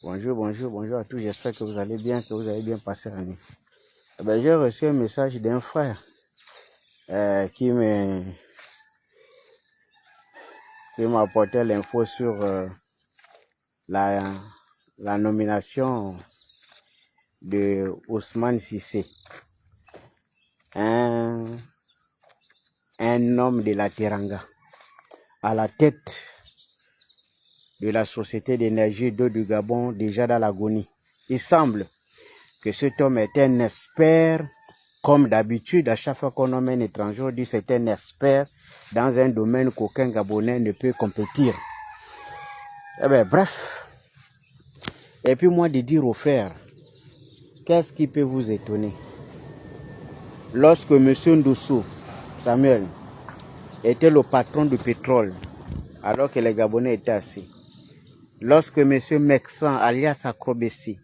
Bonjour à tous. J'espère que vous allez bien, que vous avez bien passé la nuit. J'ai reçu un message d'un frère qui m'a apporté l'info sur la nomination de Ousmane Cissé, un homme de la Teranga, à la tête de la Société d'énergie d'eau du Gabon, déjà dans l'agonie. Il semble que cet homme est un expert, comme d'habitude, à chaque fois qu'on nomme un étranger, on dit c'est un expert dans un domaine qu'aucun Gabonais ne peut compétir. Bref. Et puis moi de dire aux frères, qu'est-ce qui peut vous étonner? Lorsque M. Ndosso, Samuel, était le patron du pétrole, alors que les Gabonais étaient assis, lorsque M. Mexan, alias Akrobessi,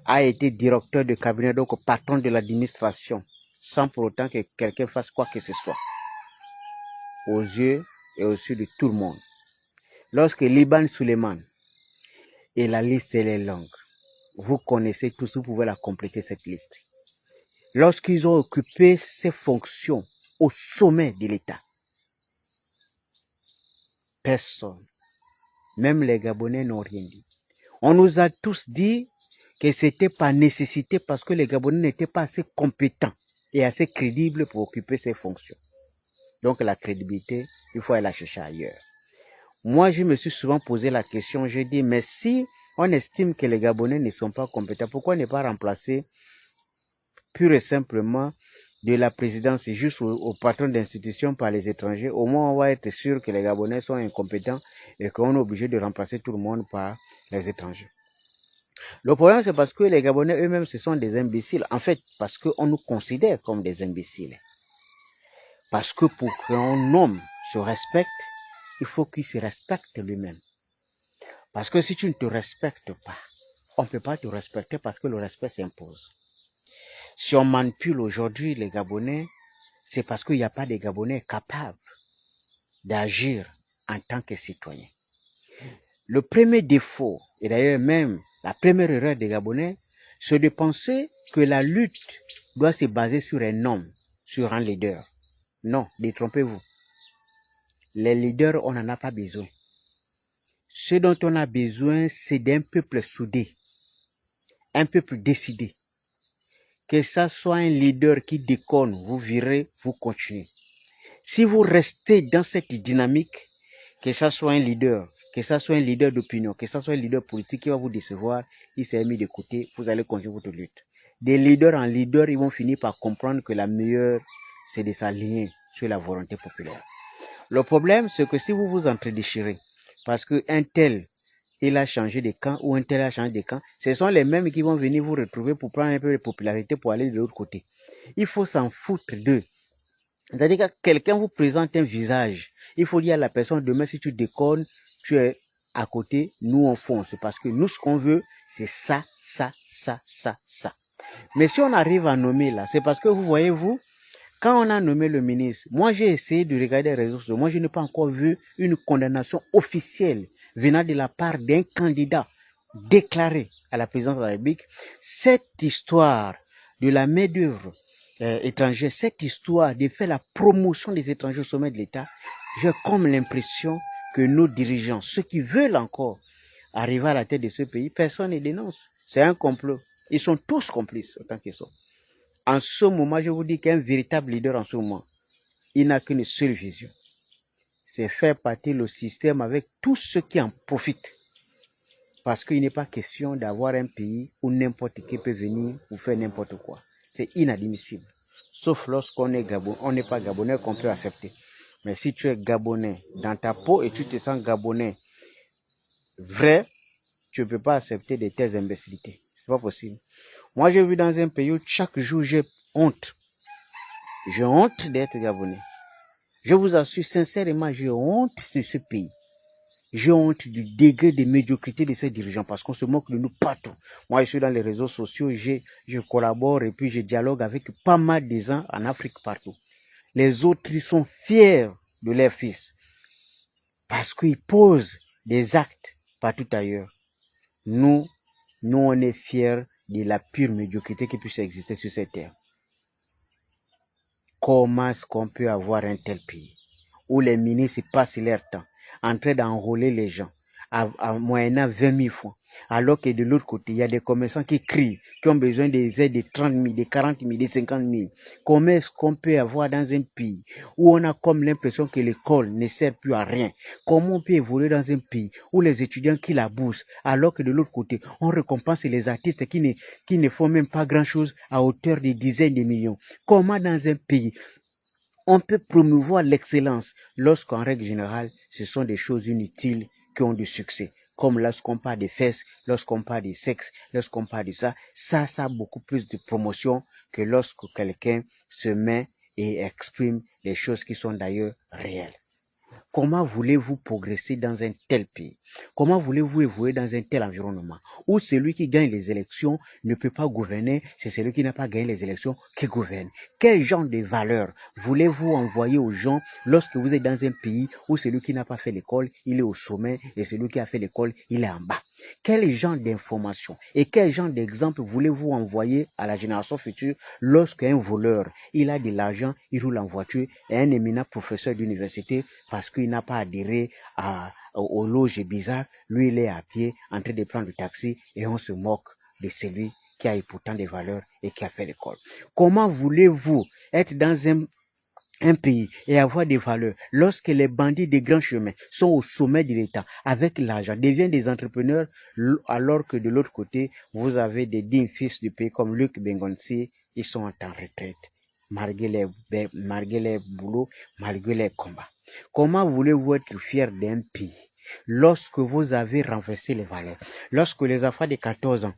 a été directeur de cabinet, donc patron de l'administration, sans pour autant que quelqu'un fasse quoi que ce soit, aux yeux et aux yeux de tout le monde. Lorsque Liban Suleiman, et la liste elle est longue, vous connaissez tous, vous pouvez la compléter cette liste. Lorsqu'ils ont occupé ces fonctions au sommet de l'État, personne, même les Gabonais n'ont rien dit. On nous a tous dit que c'était par nécessité parce que les Gabonais n'étaient pas assez compétents et assez crédibles pour occuper ces fonctions. Donc la crédibilité, il faut aller la chercher ailleurs. Moi, je me suis souvent posé la question, je dis, mais si on estime que les Gabonais ne sont pas compétents, pourquoi ne pas remplacer pur et simplement de la présidence juste au patron d'institution par les étrangers? Au moins, on va être sûr que les Gabonais sont incompétents et qu'on est obligé de remplacer tout le monde par les étrangers. Le problème, c'est parce que les Gabonais eux-mêmes, ce sont des imbéciles. En fait, parce qu'on nous considère comme des imbéciles. Parce que pour qu'un homme se respecte, il faut qu'il se respecte lui-même. Parce que si tu ne te respectes pas, on ne peut pas te respecter parce que le respect s'impose. Si on manipule aujourd'hui les Gabonais, c'est parce qu'il n'y a pas de Gabonais capables d'agir en tant que citoyens. Le premier défaut, et d'ailleurs même la première erreur des Gabonais, c'est de penser que la lutte doit se baser sur un homme, sur un leader. Non, détrompez-vous. Les leaders, on n'en a pas besoin. Ce dont on a besoin, c'est d'un peuple soudé, un peuple décidé. Que ça soit un leader qui déconne, vous virez, vous continuez. Si vous restez dans cette dynamique, que ça soit un leader d'opinion, que ça soit un leader politique qui va vous décevoir, il s'est mis de côté, vous allez continuer votre lutte. Des leaders en leader, ils vont finir par comprendre que la meilleure, c'est de s'aligner sur la volonté populaire. Le problème, c'est que si vous vous entredéchirez, parce qu'un tel, il a changé de camp, ou un tel a changé de camp, ce sont les mêmes qui vont venir vous retrouver pour prendre un peu de popularité pour aller de l'autre côté. Il faut s'en foutre d'eux. C'est-à-dire que quelqu'un vous présente un visage, il faut dire à la personne, demain si tu déconnes, tu es à côté, nous on fonce. Parce que nous, ce qu'on veut, c'est ça, ça, ça, ça, ça. Mais si on arrive à nommer là, c'est parce que vous voyez, vous, quand on a nommé le ministre, moi j'ai essayé de regarder les réseaux sociaux, moi je n'ai pas encore vu une condamnation officielle venant de la part d'un candidat déclaré à la présidence de la République. Cette histoire de la main-d'œuvre étrangère, cette histoire de faire la promotion des étrangers au sommet de l'État, j'ai comme l'impression que nos dirigeants, ceux qui veulent encore arriver à la tête de ce pays, personne ne dénonce. C'est un complot. Ils sont tous complices autant qu'ils sont. En ce moment, je vous dis qu'un véritable leader en ce moment, il n'a qu'une seule vision. C'est faire partir le système avec tous ceux qui en profitent. Parce qu'il n'est pas question d'avoir un pays où n'importe qui peut venir ou faire n'importe quoi. C'est inadmissible. Sauf lorsqu'on est Gabonais, on n'est pas Gabonais qu'on peut accepter. Mais si tu es Gabonais dans ta peau et tu te sens Gabonais vrai, tu ne peux pas accepter de telles imbécilités. C'est pas possible. Moi, j'ai vu dans un pays où chaque jour j'ai honte. J'ai honte d'être Gabonais. Je vous assure sincèrement, j'ai honte de ce pays. J'ai honte du degré de médiocrité de ces dirigeants parce qu'on se moque de nous partout. Moi, je suis dans les réseaux sociaux, je collabore et puis je dialogue avec pas mal de gens en Afrique partout. Les autres, ils sont fiers de leurs fils parce qu'ils posent des actes partout ailleurs. nous, on est fiers de la pure médiocrité qui puisse exister sur cette terre. Comment est-ce qu'on peut avoir un tel pays où les ministres passent leur temps en train d'enrôler les gens en moyennant 20 000 francs, alors que de l'autre côté, il y a des commerçants qui crient, qui ont besoin des aides de 30 000, de 40 000, de 50 000. Comment est-ce qu'on peut avoir dans un pays où on a comme l'impression que l'école ne sert plus à rien? Comment on peut évoluer dans un pays où les étudiants qui la bourse, alors que de l'autre côté, on récompense les artistes qui ne font même pas grand-chose à hauteur de dizaines de millions? Comment dans un pays on peut promouvoir l'excellence lorsqu'en règle générale, ce sont des choses inutiles qui ont du succès? Comme lorsqu'on parle des fesses, lorsqu'on parle du sexe, lorsqu'on parle de ça a beaucoup plus de promotion que lorsque quelqu'un se met et exprime des choses qui sont d'ailleurs réelles. Comment voulez-vous progresser dans un tel pays? Comment voulez-vous évoluer dans un tel environnement où celui qui gagne les élections ne peut pas gouverner, c'est celui qui n'a pas gagné les élections qui gouverne? Quel genre de valeurs voulez-vous envoyer aux gens lorsque vous êtes dans un pays où celui qui n'a pas fait l'école, il est au sommet et celui qui a fait l'école, il est en bas? Quel genre d'informations et quel genre d'exemple voulez-vous envoyer à la génération future lorsqu'un voleur, il a de l'argent, il roule en voiture et un éminent professeur d'université, parce qu'il n'a pas adhéré aux loges bizarres, lui il est à pied en train de prendre le taxi et on se moque de celui qui a eu pourtant des valeurs et qui a fait l'école? Comment voulez-vous être dans un pays et avoir des valeurs lorsque les bandits des grands chemins sont au sommet de l'État avec l'argent, deviennent des entrepreneurs, alors que de l'autre côté, vous avez des dignes fils du pays comme Luc Bengonsi, ils sont en retraite, malgré les boulots, malgré les combats? Comment voulez-vous être fier d'un pays lorsque vous avez renversé les valeurs, lorsque les enfants de 14 ans,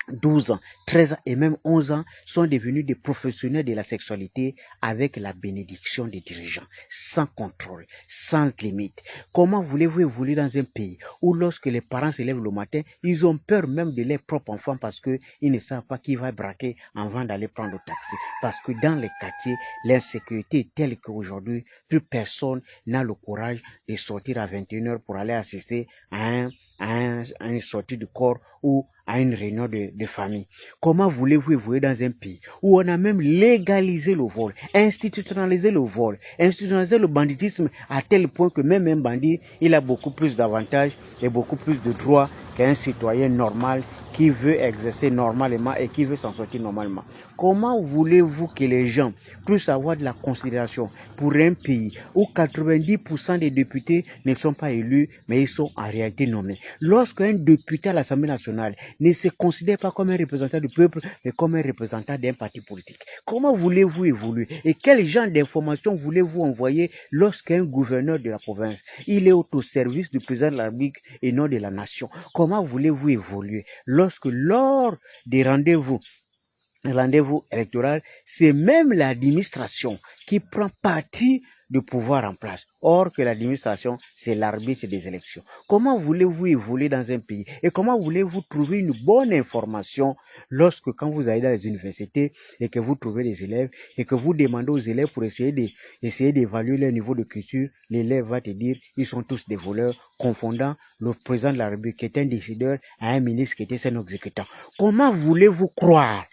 12 ans, 13 ans et même 11 ans sont devenus des professionnels de la sexualité avec la bénédiction des dirigeants, sans contrôle, sans limite? Comment voulez-vous évoluer dans un pays où lorsque les parents se lèvent le matin, ils ont peur même de leurs propres enfants parce qu'ils ne savent pas qui va braquer avant d'aller prendre le taxi? Parce que dans les quartiers, l'insécurité est telle qu'aujourd'hui, plus personne n'a le courage de sortir à 21h pour aller assister à une sortie du corps ou à une réunion de famille. Comment voulez-vous évoluer dans un pays où on a même légalisé le vol, institutionnalisé le vol, institutionnalisé le banditisme à tel point que même un bandit, il a beaucoup plus d'avantages et beaucoup plus de droits qu'un citoyen normal qui veut exercer normalement et qui veut s'en sortir normalement? Comment voulez-vous que les gens puissent avoir de la considération pour un pays où 90% des députés ne sont pas élus, mais ils sont en réalité nommés? Lorsqu'un député à l'Assemblée nationale ne se considère pas comme un représentant du peuple, mais comme un représentant d'un parti politique, comment voulez-vous évoluer? Et quel genre d'informations voulez-vous envoyer lorsqu'un gouverneur de la province, il est au service du président de la République et non de la nation? Comment voulez-vous évoluer lorsque lors des rendez-vous électoral, c'est même l'administration qui prend parti du pouvoir en place? Or que l'administration, c'est l'arbitre des élections. Comment voulez-vous évoluer dans un pays? Et comment voulez-vous trouver une bonne information lorsque, quand vous allez dans les universités et que vous trouvez des élèves et que vous demandez aux élèves pour essayer d'évaluer leur niveau de culture, l'élève va te dire, ils sont tous des voleurs, confondant le président de la République qui est un décideur à un ministre qui était son exécutant? Comment voulez-vous croire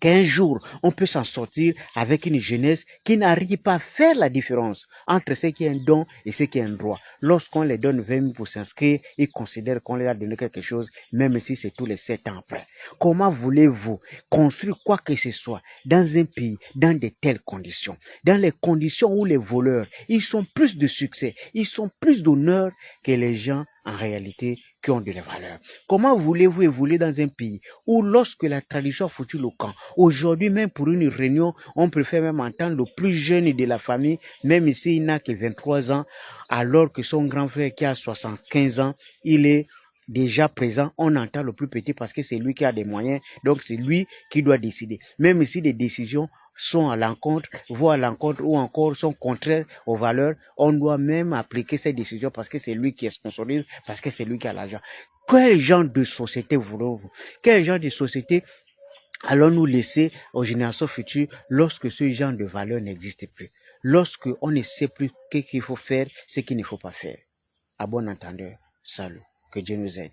qu'un jour, on peut s'en sortir avec une jeunesse qui n'arrive pas à faire la différence entre ce qui est un don et ce qui est un droit? Lorsqu'on les donne 20 000 pour s'inscrire, ils considèrent qu'on leur a donné quelque chose, même si c'est tous les 7 ans après. Comment voulez-vous construire quoi que ce soit dans un pays, dans de telles conditions? Dans les conditions où les voleurs, ils sont plus de succès, ils sont plus d'honneur que les gens, en réalité, qui ont de la valeur. Comment voulez-vous évoluer dans un pays où lorsque la tradition a foutu le camp, aujourd'hui même pour une réunion, on préfère même entendre le plus jeune de la famille, même s'il n'a que 23 ans, alors que son grand frère qui a 75 ans, il est déjà présent, on entend le plus petit parce que c'est lui qui a des moyens, donc c'est lui qui doit décider. Même si des décisions sont à l'encontre, voient à l'encontre ou encore sont contraires aux valeurs, on doit même appliquer ces décisions parce que c'est lui qui est sponsorisé, parce que c'est lui qui a l'argent. Quel genre de société voulons-vous? Quel genre de société allons-nous laisser aux générations futures lorsque ce genre de valeurs n'existe plus? Lorsque on ne sait plus ce qu'il faut faire, ce qu'il ne faut pas faire. À bon entendeur, salut. Que Dieu nous aide.